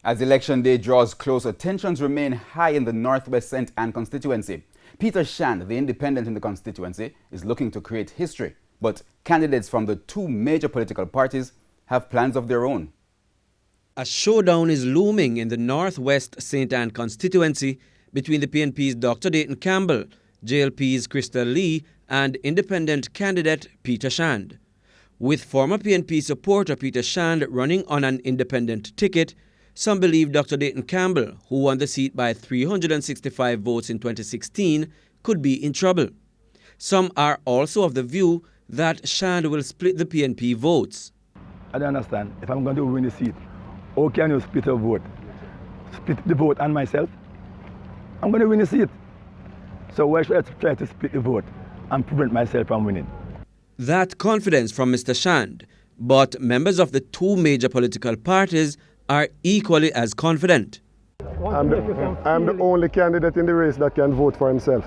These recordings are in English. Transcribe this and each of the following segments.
As election day draws closer, tensions remain high in the Northwest St. Ann constituency. Peter Shand, the independent in the constituency, is looking to create history, but candidates from the two major political parties have plans of their own. A showdown is looming in the Northwest St. Ann constituency between the PNP's Dr. Dayton Campbell, JLP's Crystal Lee, and independent candidate Peter Shand. With former PNP supporter Peter Shand running on an independent ticket, some believe Dr. Dayton Campbell, who won the seat by 365 votes in 2016, could be in trouble. Some are also of the view that Shand will split the PNP votes. I don't understand. If I'm going to win the seat, how can you split a vote? Split the vote and myself? I'm going to win the seat. So why should I try to split the vote and prevent myself from winning? That confidence from Mr. Shand, but members of the two major political parties are equally as confident. I'm the only candidate in the race that can vote for himself.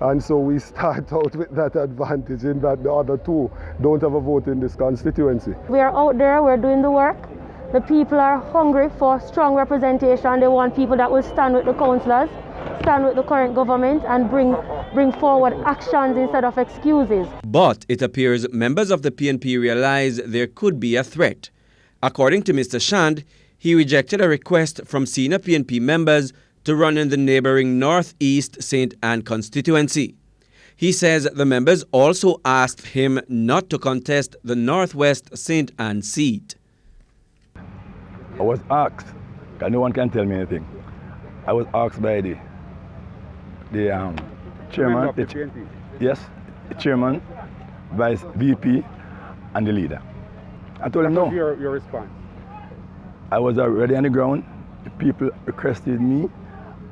And so we start out with that advantage in that the other two don't have a vote in this constituency. We are out there, we're doing the work. The people are hungry for strong representation. They want people that will stand with the councillors, stand with the current government and bring forward actions instead of excuses. But it appears members of the PNP realize there could be a threat. According to Mr. Shand, he rejected a request from senior PNP members to run in the neighboring Northeast St. Ann constituency. He says the members also asked him not to contest the Northwest St. Ann seat. I was asked, because no one can tell me anything. I was asked by the chairman, of the PNP. Yes, the chairman, vice VP, and the leader. I told him no. Your response? I was already on the ground. The people requested me,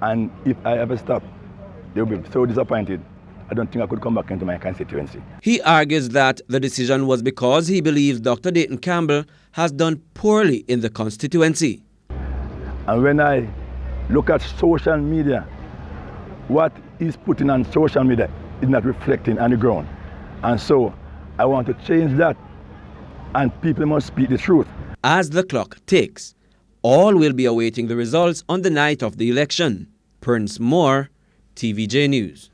and if I ever stop, they will be so disappointed. I don't think I could come back into my constituency. He argues that the decision was because he believes Dr. Dayton Campbell has done poorly in the constituency. And when I look at social media, what is putting on social media is not reflecting on the ground. And so I want to change that, and people must speak the truth. As the clock ticks, all will be awaiting the results on the night of the election. Prince Moore, TVJ News.